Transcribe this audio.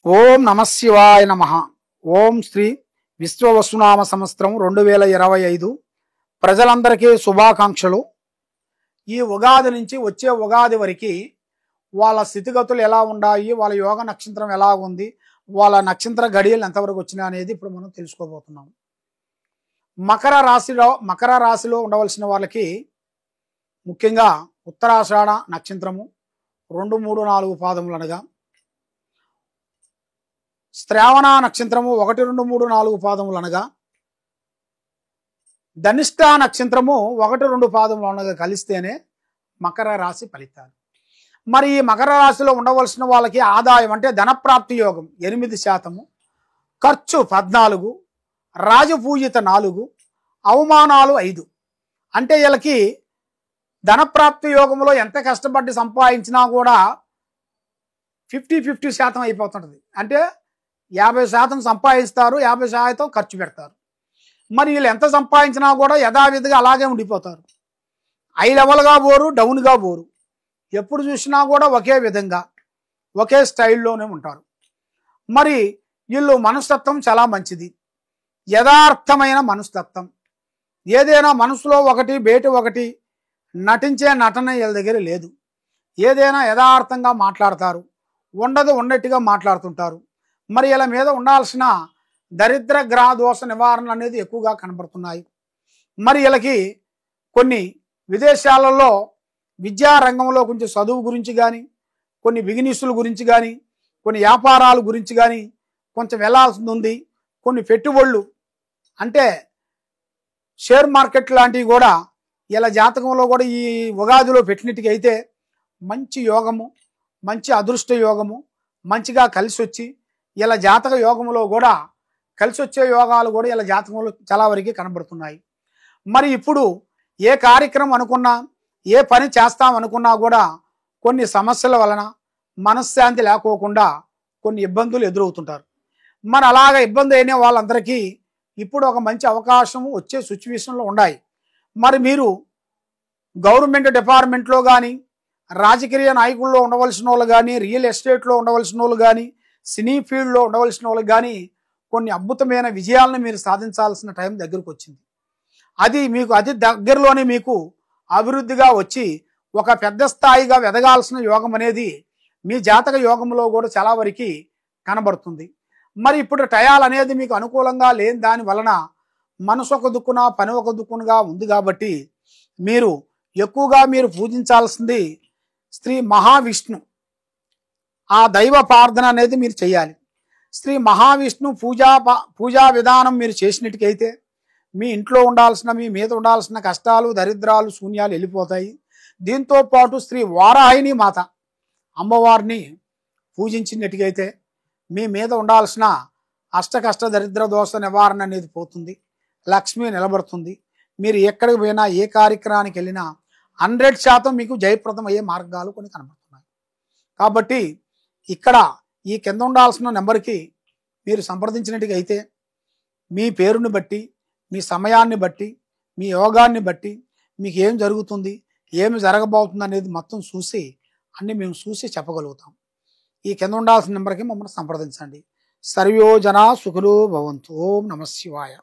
ఓం నమశివాయ నమః. ఓం శ్రీ విశ్వవసునామ సంవత్సరం 2025 ప్రజలందరికీ శుభాకాంక్షలు. ఈ ఉగాది నుంచి వచ్చే ఉగాది వరకు వాళ్ళ స్థితిగతులు ఎలా ఉన్నాయి, వాళ్ళ యోగ నక్షత్రం ఎలా ఉంది, వాళ్ళ నక్షత్ర గడియలు ఎంతవరకు వచ్చినాయి అనేది ఇప్పుడు మనం తెలుసుకోబోతున్నాం. మకర రాశిలో ఉండవలసిన వాళ్ళకి ముఖ్యంగా ఉత్తరాషాఢ నక్షత్రము 2, 3, 4 పాదములు అనగా, శ్రావణ నక్షత్రము 1, 2, 3, 4 పాదములు అనగా, ధనిష్ట నక్షత్రము 1, 2 పాదములు అనగా కలిస్తేనే మకర రాశి ఫలితాలు. మరి ఈ మకర రాశిలో ఉండవలసిన వాళ్ళకి ఆదాయం అంటే ధనప్రాప్తి యోగం 8%, ఖర్చు 14, రాజపూజిత 4, అవమానాలు 5. అంటే వీళ్ళకి ధనప్రాప్తి యోగంలో ఎంత కష్టపడి సంపాదించినా కూడా 50-50% అయిపోతుంటుంది. అంటే 50% సంపాదిస్తారు, 50% ఖర్చు పెడతారు. మరి వీళ్ళు ఎంత సంపాదించినా కూడా యథావిధిగా అలాగే ఉండిపోతారు. హై లెవెల్గా పోరు, డౌన్గా పోరు. ఎప్పుడు చూసినా కూడా ఒకే విధంగా ఒకే స్టైల్లోనే ఉంటారు. మరి వీళ్ళు మనస్తత్వం చాలా మంచిది, యథార్థమైన మనస్తత్వం. ఏదైనా మనసులో ఒకటి బయట ఒకటి నటించే నటన వీళ్ళ దగ్గర లేదు. ఏదైనా యథార్థంగా మాట్లాడతారు, ఉండదు ఉన్నట్టుగా మాట్లాడుతుంటారు. మరి వీళ్ళ మీద ఉండాల్సిన దరిద్ర గ్రహ దోష నివారణ అనేది ఎక్కువగా కనబడుతున్నాయి. మరి వీళ్ళకి కొన్ని విదేశాలలో విద్యారంగంలో కొంచెం చదువు గురించి కానీ, కొన్ని బిజినెస్ల గురించి కానీ, కొన్ని వ్యాపారాల గురించి కానీ కొంచెం వెళ్ళాల్సి ఉంది. కొన్ని పెట్టుబడులు అంటే షేర్ మార్కెట్ లాంటివి కూడా ఇలా జాతకంలో కూడా ఈ ఉగాదిలో పెట్టినట్టుగా అయితే మంచి యోగము, మంచి అదృష్ట యోగము మంచిగా కలిసి వచ్చి ఇలా జాతక యోగంలో కూడా కలిసి వచ్చే యోగాలు కూడా ఇలా జాతకంలో చాలా వరకు కనబడుతున్నాయి. మరి ఇప్పుడు ఏ కార్యక్రమం అనుకున్నా, ఏ పని చేస్తాం అనుకున్నా కూడా కొన్ని సమస్యల వలన మనశ్శాంతి లేకోకుండా కొన్ని ఇబ్బందులు ఎదురవుతుంటారు. మరి అలాగ ఇబ్బంది అయిన వాళ్ళందరికీ ఇప్పుడు ఒక మంచి అవకాశం వచ్చే సిచ్యువేషన్లో ఉన్నాయి. మరి మీరు గవర్నమెంట్ డిపార్ట్మెంట్లో కానీ, రాజకీయ నాయకుల్లో ఉండవలసిన వాళ్ళు కానీ, రియల్ ఎస్టేట్లో ఉండవలసిన వాళ్ళు కానీ, సినీ ఫీల్డ్లో ఉండవలసిన వాళ్ళకి కానీ కొన్ని అద్భుతమైన విజయాలను మీరు సాధించాల్సిన టైం దగ్గరకు వచ్చింది. అది మీకు అతి దగ్గరలోనే మీకు అభివృద్ధిగా వచ్చి ఒక పెద్ద స్థాయిగా ఎదగాల్సిన యోగం అనేది మీ జాతక యోగంలో కూడా చాలా వరకు కనబడుతుంది. మరి ఇప్పుడు టయాలు అనేది మీకు అనుకూలంగా లేని దాని వలన మనసు ఒక దుక్కున పని ఒక దుక్కునగా ఉంది. కాబట్టి మీరు ఎక్కువగా మీరు పూజించాల్సింది శ్రీ మహావిష్ణు. ఆ దైవ ప్రార్థన అనేది మీరు చేయాలి. శ్రీ మహావిష్ణు పూజా విధానం మీరు చేసినట్టుకైతే మీ ఇంట్లో ఉండాల్సిన, మీ మీద ఉండాల్సిన కష్టాలు, దరిద్రాలు, శూన్యాలు వెళ్ళిపోతాయి. దీంతో పాటు శ్రీ వారాహిని మాత అమ్మవారిని పూజించినట్టుకైతే మీ మీద ఉండాల్సిన అష్టకష్ట దరిద్ర దోష నివారణ అనేది పోతుంది, లక్ష్మి నిలబడుతుంది. మీరు ఎక్కడికి పోయినా, ఏ కార్యక్రమానికి వెళ్ళినా 100% మీకు జయప్రదం అయ్యే మార్గాలు కొన్ని కనబడుతున్నాయి. కాబట్టి ఇక్కడ ఈ కింద ఉండాల్సిన నెంబర్కి మీరు సంప్రదించినట్టుగా అయితే మీ పేరుని బట్టి, మీ సమయాన్ని బట్టి, మీ యోగాన్ని బట్టి మీకు ఏం జరుగుతుంది, ఏమి జరగబోతుంది అనేది మొత్తం చూసి అన్ని మేము చూసి చెప్పగలుగుతాం. ఈ కింద ఉండాల్సిన నెంబర్కి మమ్మల్ని సంప్రదించండి. సర్వో జనా సుఖినో భవంతు. ఓం నమః శివాయ.